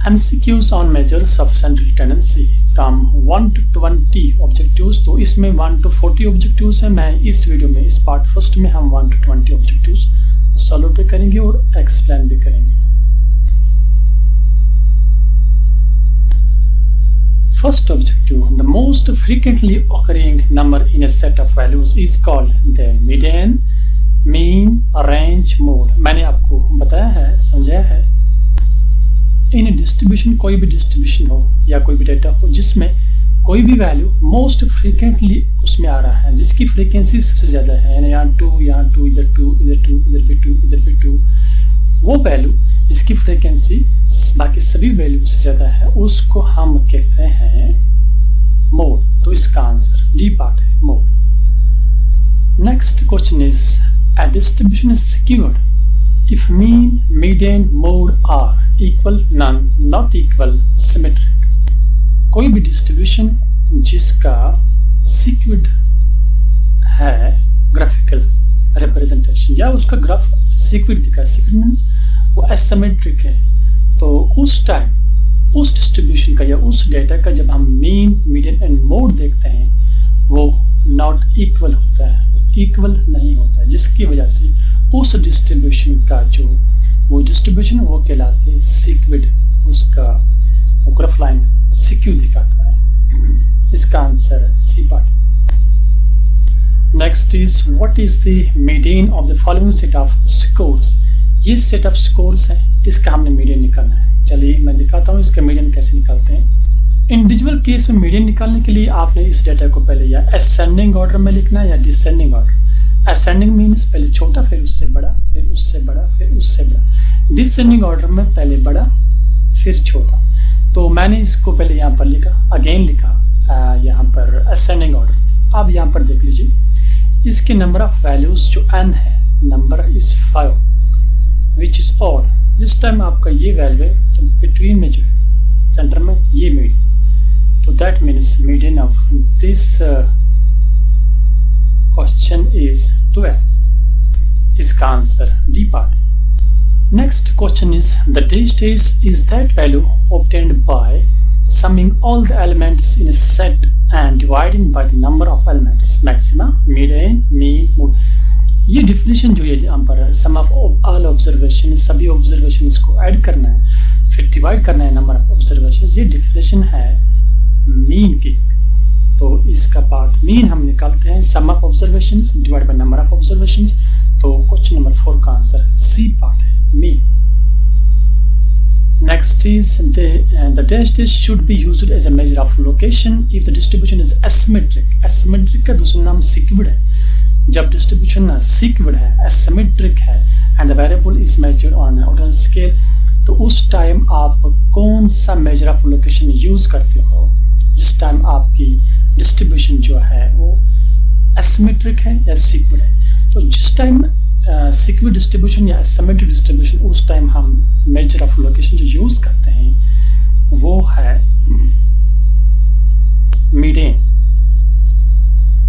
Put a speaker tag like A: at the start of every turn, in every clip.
A: MCQs on measures of central tendency from 1 to 20 objectives. तो इसमें 1 to 40 objectives है। मैं इस वीडियो में इस पार्ट फर्स्ट में हम 1 to 20 ऑब्जेक्टिव्स सॉल्व भी करेंगे और एक्सप्लेन भी करेंगे। First objective, the most frequently occurring number in a set of values is called the median, mean, range, mode। मैंने आपको बताया है, समझाया है, इन डिस्ट्रीब्यूशन कोई भी डिस्ट्रीब्यूशन हो या कोई भी डेटा हो जिसमें कोई भी वैल्यू मोस्ट फ्रीक्वेंटली उसमें आ रहा है, जिसकी फ्रीक्वेंसी सबसे ज्यादा है, यानी यहाँ 2, यहाँ 2, इधर 2, इधर 2, इधर भी 2, इधर भी 2, वो वैल्यू जिसकी फ्रीक्वेंसी बाकी सभी वैल्यू से ज्यादा है उसको हम कहते हैं मोड। तो इसका आंसर डी पार्ट है, mode. Next question is a distribution is secured if mean, median, mode are equal, none, not equal, symmetric। कोई भी डिस्ट्रीब्यूशन जिसका secured है ग्राफिकल रिप्रेजेंटेशन या उसका ग्राफ secured दिखा, secured मीन्स वो एसिमेट्रिक है, तो उस टाइम उस डिस्ट्रीब्यूशन का या उस डेटा का जब हम मीन, मीडियन एंड मोड देखते हैं वो नॉट इक्वल होता है, इक्वल नहीं होता है, जिसकी वजह से उस डिस्ट्रीब्यूशन का जो वो डिस्ट्रीब्यूशन वो कहलाते हैं सिक्विड, उसका ग्राफ लाइन सिक्यू दिखाता है। इसका answer C part. Next is what is the median of the following set of scores. ये सेट ऑफ स्कोर्स है, इसका हमने मीडियन निकालना है। चलिए मैं दिखाता हूँ इसका मीडियन कैसे निकालते हैं। इंडिविजुअल केस में मीडियन निकालने के लिए आपने इस डेटा को पहले या असेंडिंग ऑर्डर में लिखना है या डिसेंडिंग ऑर्डर। असेंडिंग मीन्स पहले छोटा, फिर उससे बड़ा, फिर उससे बड़ा, फिर उससे बड़ा। डिसेंडिंग ऑर्डर में पहले बड़ा फिर छोटा। तो मैंने इसको पहले यहाँ पर लिखा, अगेन लिखा यहाँ पर असेंडिंग ऑर्डर। अब यहाँ पर देख लीजिए इसके नंबर ऑफ वैल्यूज जो n है, number is 5 which is odd. जिस टाइम आपका ये वैल्यू है तो बिटवीन में जो है सेंटर में ये मीडियन, तो that means median of this question is 12। इसका answer D part. Next question is the distance is that value obtained by summing all the elements in a set and dividing by the number of elements, maxima, median, mean, mode। ये definition जो है यहाँ पर sum of all observation, सभी observation को add करना है फिर डिवाइड करना है नंबर ऑफ ऑब्जर्वेशन, ये डिफिनेशन है मीन की। तो इसका पार्ट मीन हम निकालते हैं sum of observation divide by number of observation. तो क्वेश्चन नंबर 4 का आंसर सी पार्ट है, mean. Next is the dash should be used as a measure of location if the distribution is asymmetric। asymmetric का दूसरा नाम sequid है। जब distribution sequid है, asymmetric है and the variable is measured on an ordinal scale, तो उस time आप कौन सा measure of location यूज करते हो? जिस टाइम आपकी distribution जो है वो asymmetric है या sequid है। तो जिस टाइम सिक्विड डिस्ट्रीब्यूशन या एसिमेट्रिक डिस्ट्रीब्यूशन उस टाइम हम मेजर ऑफ लोकेशन जो यूज करते हैं वो है मीडियन।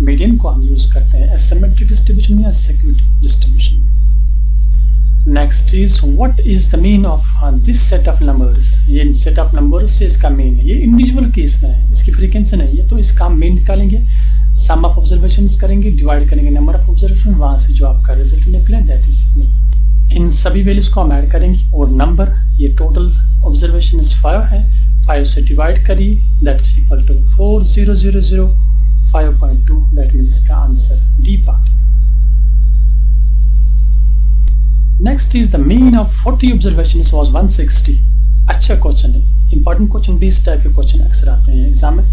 A: मीडियन को हम यूज करते हैं एसिमेट्रिक डिस्ट्रीब्यूशन में या सिक्विड डिस्ट्रीब्यूशन में। Next is what is the mean of this set of numbers. ये सेट ऑफ नंबर्स से इसका मीन है, ये इंडिविजुअल केस में है, इसकी फ्रीक्वेंसी नहीं है, तो इसका हम मीन निकालेंगे, सम ऑफ ऑब्जर्वेशंस करेंगे, डिवाइड करेंगे नंबर ऑफ ऑब्जर्वेशन, वहां से जो आपका रिजल्ट निकले दैट इज मीन। इन सभी वैल्यूज को हम ऐड करेंगे और नंबर, ये टोटल ऑब्जर्वेशन 5 है, 5 से डिवाइड करिए that is equal to 4005.2। That means इसका answer D part. Next is the mean of 40 observations was 160। अच्छा क्वेश्चन है, इंपॉर्टेंट क्वेश्चन भी इस टाइप के क्वेश्चन अक्सर आते हैं एग्जाम में,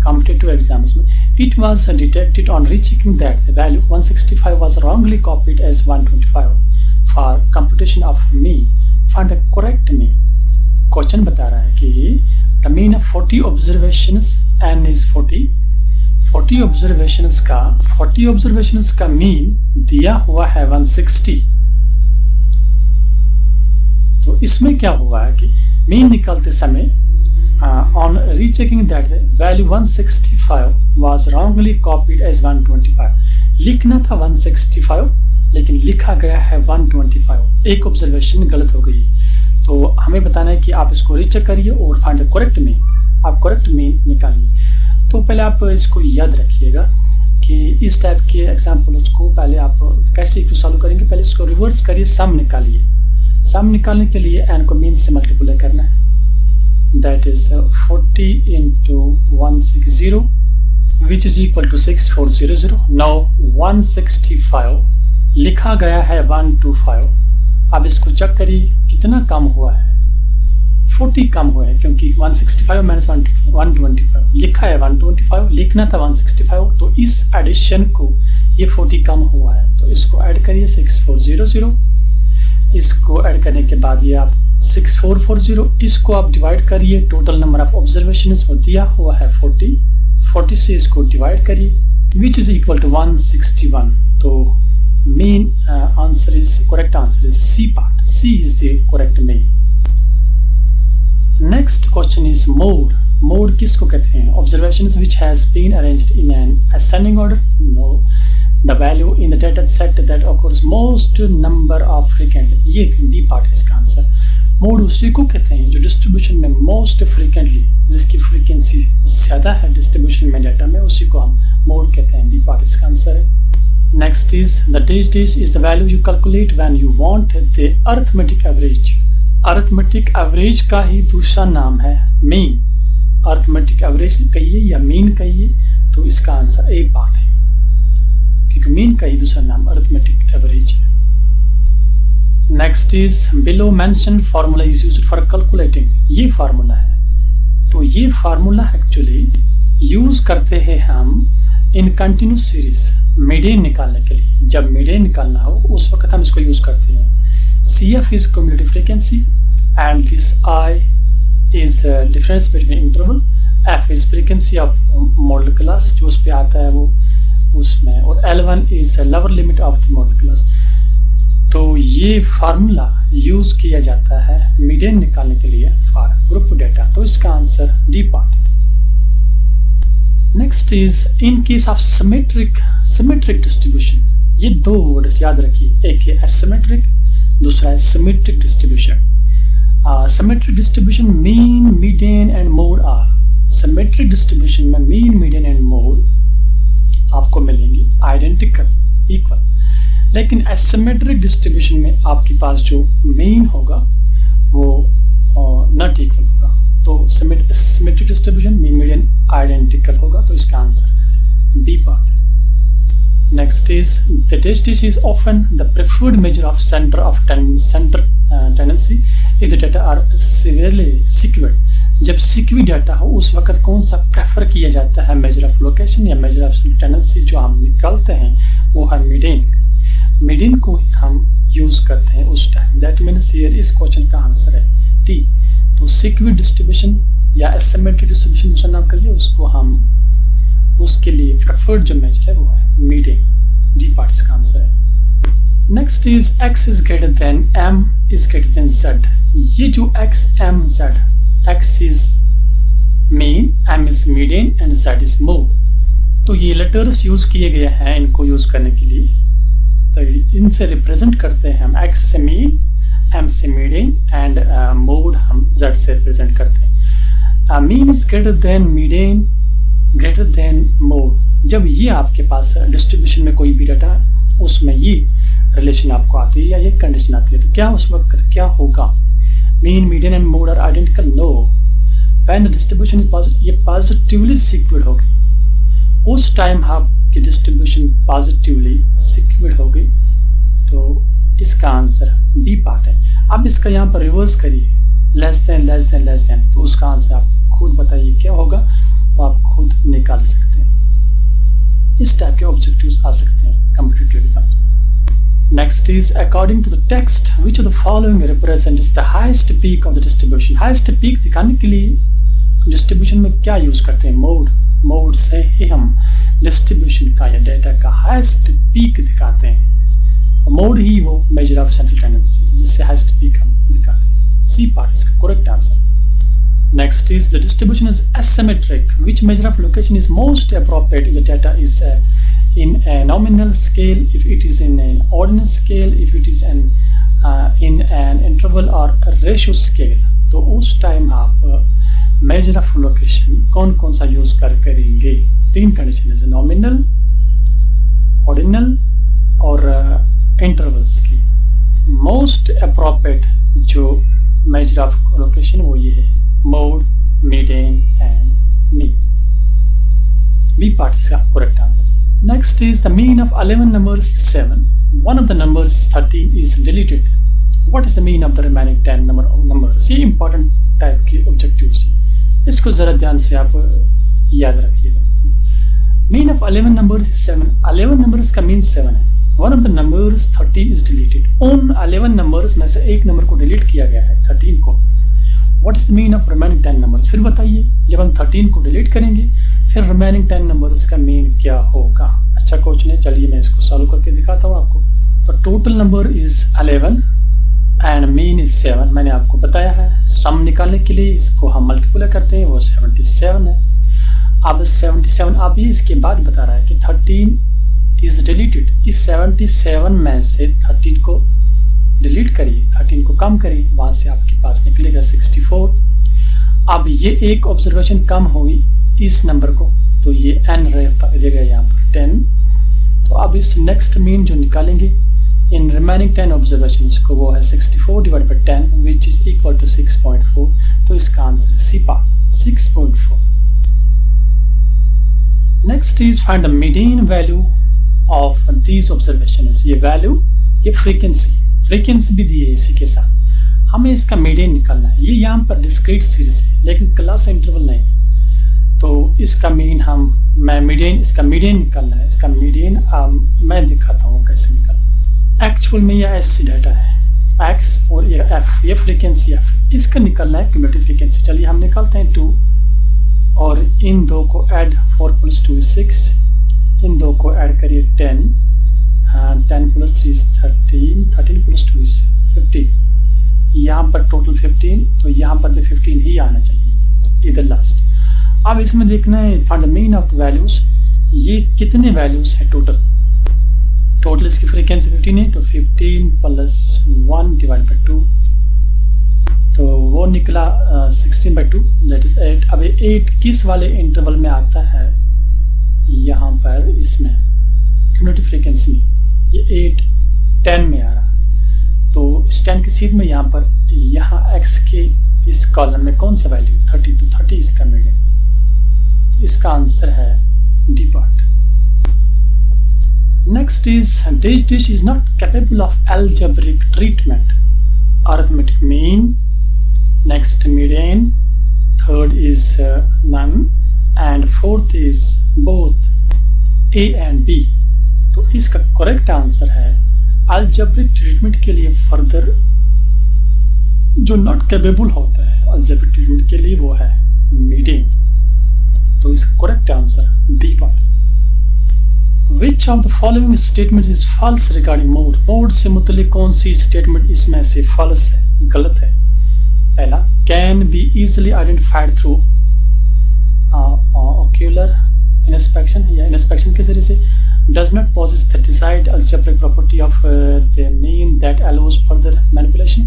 A: कॉम्पिटिटिव एग्जाम्स में। It was detected on rechecking that the value 165 was wrongly copied as 125 for computation of mean. Find the correct mean। Question बता रहा है कि the mean of 40 observations n is 40। 40 observations का mean दिया हुआ है 160। तो इसमें क्या हुआ है कि mean निकालते समय on rechecking that the value 165 was wrongly copied as 125। लिखना था 165 लेकिन लिखा गया है 125। एक ऑब्जर्वेशन गलत हो गई। तो हमें बताना है कि आप इसको रीचेक करिए और फाइंड द करेक्ट मीन, आप करेक्ट मीन निकालिए। तो पहले आप इसको याद रखिएगा कि इस टाइप के एग्जाम्पल्स को पहले आप कैसे इक्वेशन सॉल्व करेंगे, पहले इसको रिवर्स करिए, सम निकालिए। सम निकालने के लिए n को मीन से मल्टीप्लाई करना है, that is 40 into 160 which is equal to 6400। Now 165 लिखा गया है 125। अब इसको चेक करिए कितना कम हुआ है, 40 कम हुआ है, क्योंकि 165 माइनस 125 लिखा है 125, लिखना था 165, तो इस एडिशन को ये 40 कम हुआ है, तो इसको ऐड करिए 6400। इसको ऐड करने के बाद ये आप 6440, इसको आप डिवाइड करिए, टोटल नंबर ऑफ ऑब्जर्वेशन वो दिया हुआ है 40 से इसको डिवाइड करिए, विच इज इक्वल टू 161। तो main answer is, correct answer is C part, C is the correct mean. Next question is mode. Mode किसको कहते हैं? Observations which has been arranged in an ascending order. No, the value in the data set that occurs most number of frequently, ये D part इसका answer. Mode उसी को कहते हैं जो डिस्ट्रीब्यूशन में मोस्ट फ्रीक्वेंटली, जिसकी फ्रीक्वेंसी ज्यादा है डिस्ट्रीब्यूशन में डेटा में, उसी को हम मोड कहते हैं, डी पार्ट इसका आंसर है। Next is the dash is the value you calculate when you want the arithmetic average. Arithmetic average का ही दूसरा नाम है मीन। अरिथमेटिक एवरेज कहिए या मीन कहिए, तो इसका आंसर ए पार्ट है, क्योंकि मीन का ही दूसरा नाम अरिथमेटिक एवरेज है। Next is below mention formula is used for calculating. ये फार्मूला है, तो ये फार्मूला एक्चुअली यूज करते हैं हम इन कंटिन्यूस सीरीज मीडियन निकालने के लिए। जब मीडियन निकालना हो उस वक्त हम इसको यूज करते हैं। CF is cumulative frequency and this I is difference between interval, F is frequency of model class जो उस पे आता है वो उसमें, और L1 is lower limit of the model class। तो ये फार्मूला यूज किया जाता है मीडियन निकालने के लिए फॉर ग्रुप डेटा, तो इसका answer D part. Next is in case of symmetric distribution. ये दो वर्ड्स याद रखिए, एक है एसिमेट्रिक, दूसरा है symmetric distribution. Symmetric distribution mean, median and mode are. Symmetric distribution में मीन, मीडियन एंड मोड आपको मिलेंगी आइडेंटिकल, इक्वल। लेकिन एसिमेट्रिक डिस्ट्रीब्यूशन में आपके पास जो मीन होगा वो नॉट इक्वल होगा। तो symmetric distribution mean, median identical होगा, तो इसका answer B part. Next is the dash is often the preferred measure of center of tendency if the data are severely skewed। जब सिक्वी डाटा हो उस वक्त कौन सा प्रेफर किया जाता है, मेजर ऑफ लोकेशन या मेजर ऑफ टेंडेंसी जो हम निकालते हैं वो है मीडियन। मीडियन को हम यूज करते हैं उस टाइम। दैट मीन्स हियर इस क्वेश्चन का आंसर है टी। तो सिक्वी डिस्ट्रीब्यूशन या एसिमेट्रिक डिस्ट्रीब्यूशन दूसरा नाम करिए, उसको हम उसके लिए प्रेफर्ड जो मेजर है वो है मीडियन, डी पार्ट इसका आंसर है। Next is x is greater than m is greater than z। ये जो x, m, z, x is mean, m is median and z is mode. तो ये लेटर्स यूज किए गए हैं इनको यूज करने के लिए, तो इनसे रिप्रेजेंट करते हैं हम x से मीन, m से मीडियन एंड मोड हम z से रिप्रेजेंट करते हैं। Mean is greater than median, greater than mode. जब ये आपके पास डिस्ट्रीब्यूशन में कोई भी डाटा उसमें ये रिलेशन आपको आती है या ये कंडीशन आती है, तो क्या उस वक्त क्या होगा? Mean, median and mode are identical? No. When the distribution is positive, ये पॉजिटिवली सिक्वेड होगी, उस टाइम आपकी डिस्ट्रीब्यूशन पॉजिटिवली सिक्वेड होगी, तो इसका आंसर बी पार्ट है। अब इसका यहाँ पर रिवर्स करिए, less than less than less than, तो उसका आंसर आप खुद बताइए क्या होगा, तो आप खुद निकाल सकते हैं। इस टाइप के ऑब्जेक्टिव्स आ सकते हैं कॉम्पिटिटिव एग्जाम में। Next is according to the text which of the following represents the highest peak of the distribution. Highest peak दिखाने के लिए डिस्ट्रीब्यूशन में क्या यूज करते हैं? मोड। मोड से ही हम डिस्ट्रीब्यूशन का या डेटा का हाईएस्ट पीक दिखाते हैं। मोड ही वो मेजर ऑफ सेंट्रल टेंडेंसी जिससे हाईएस्ट पीक हम दिखाते हैं। सी पार्ट इसका correct answer. Next is the distribution is asymmetric. Which measure of location is most appropriate if the data is in a nominal scale, if it is in an ordinal scale, if it is an in an interval और ratio scale, तो उस time आप major of location कौन कौन सा use करेंगे। 3 condition है, nominal, ordinal और इंटरवल्स की। मोस्ट अप्रोप्रिएट जो मेजर ऑफ लोकेशन वो ये है, mode, median and mean. B part इसका correct answer. Next is the mean of 11 numbers is 7. One of the numbers 13 is deleted. What is the mean of the remaining 10 numbers? ये important type के objectives है, इसको जरा ध्यान से आप याद रखिएगा। Mean of 11 numbers is 7. 11 numbers का mean 7 है। One of the numbers 30 is deleted. उन 11 numbers में से एक नंबर को डिलीट किया गया है, 13 को। What is the mean of remaining 10 numbers? फिर बताइए, जब हम 13 को डिलीट करेंगे फिर रिमेनिंग 10 नंबर्स का मीन क्या होगा। अच्छा क्वेश्चन है, चलिए मैं इसको सॉल्व करके दिखाता हूँ आपको। तो total number is 11 and mean is 7, मैंने आपको बताया है। सम निकालने के लिए इसको हम मल्टीप्लाई करते हैं, वो 77 है। अब 77 अब ये इसके बाद बता रहा है कि 13 इज डिलीटेड। इस 77 में से 13 को डिलीट करिए, 13 को कम करिए, वहां से आपके पास निकलेगा 64। अब ये एक ऑब्जर्वेशन कम हुई इस नंबर को, तो ये n रहेगा यहाँ पर 10। तो अब इस नेक्स्ट मीन जो निकालेंगे इन रिमेनिंग 10 ऑब्जर्वेशंस को, वो है 64 divide by 10 which is equal to 6.4। तो इसका आंसर है C part, 6.4। Next is find the median value of these observations. ये वैल्यू, ये फ्रीक्वेंसी भी दी है इसी के साथ, हमें इसका मीडियन निकालना है। ये यहाँ पर डिस्क्रीट सीरीज है लेकिन क्लास इंटरवल नहीं, तो इसका मीन इसका मीडियन निकालना है। इसका मीडियन मैं दिखाता हूँ कैसे निकालना। एक्चुअल में यह एससी डाटा है, एक्स और ये एफ, ये फ्रीक्वेंसी एफ, इसका निकालना है क्यूमुलेटिव फ्रीक्वेंसी। चलिए हम निकालते हैं 2 और इन दो को ऐड, 4 + 2 = 6, इन दो को ऐड करिए 10, 10 + 3 = 13, 13 + 2 = 15। यहाँ पर टोटल 15, तो यहाँ पर भी 15 ही आना चाहिए इधर लास्ट। अब इसमें देखना है find the mean of the values, ये कितने वैल्यूज है टोटल इसकी फ्रीक्वेंसी 15 है, तो 15 + 1 डिवाइड बाय 2, तो वो निकला 16/2 दैट इज 8। अब 8 किस वाले इंटरवल में आता है, यहाँ पर इसमें क्यूमुलेटिव फ्रीक्वेंसी में ये 8 10 में आ रहा, तो इस 10 की सीध में यहाँ पर x के इस कॉलम में कौन सा वैल्यू 30, तो 30 इसका मीडियन। इसका आंसर है D part. Next is dish is not capable of algebraic treatment. Arithmetic mean, next median, third is none, and fourth is both A and B. तो इसका करेक्ट आंसर है algebraic treatment के लिए further जो not capable होता है algebraic treatment के लिए, वो है median। तो इसका correct answer B part. Which of the following statements is false regarding mode? Mode से मुतल्लिक कौन सी स्टेटमेंट इसमें से false है, गलत है। पहला, can be easily identified through ocular inspection या inspection के जरिए से, does not possess the desired algebraic property of the mean that allows further manipulation,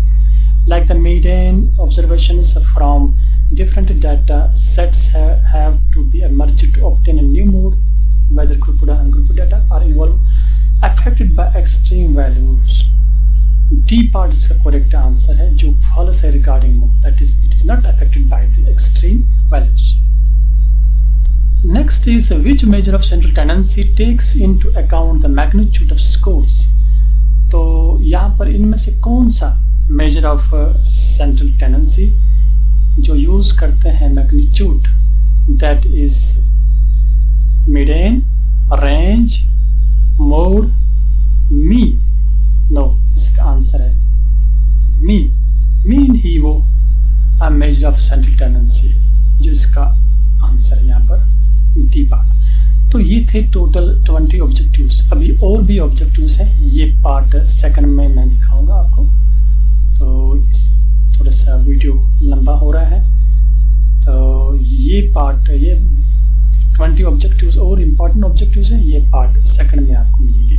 A: like the median observations from different data sets have to be merged to obtain a new mode, whether grouped and ungrouped data are involved, affected by extreme values. D part इसका correct answer है, जो false है regarding mode, that is it is not affected by the extreme values. Next is which measure of central tendency takes into account the magnitude of scores. तो यहाँ पर इनमें से कौन सा measure of central tendency जो use करते हैं magnitude, that is median, range, mode, mean. No, इसका आंसर है मीन ही वो मेजर ऑफ सेंट्रल टेंडेंसी है, जो इसका आंसर है यहाँ पर डी पार्ट। तो ये थे टोटल 20 ऑब्जेक्टिव्स। अभी और भी ऑब्जेक्टिव्स हैं, ये पार्ट सेकंड में मैं दिखाऊंगा आपको। तो थोड़ा सा वीडियो लंबा हो रहा है, तो ये पार्ट, ये 20 ऑब्जेक्टिव्स और इम्पोर्टेंट ऑब्जेक्टिव्स हैं, ये पार्ट सेकंड में आपको मिलेंगे।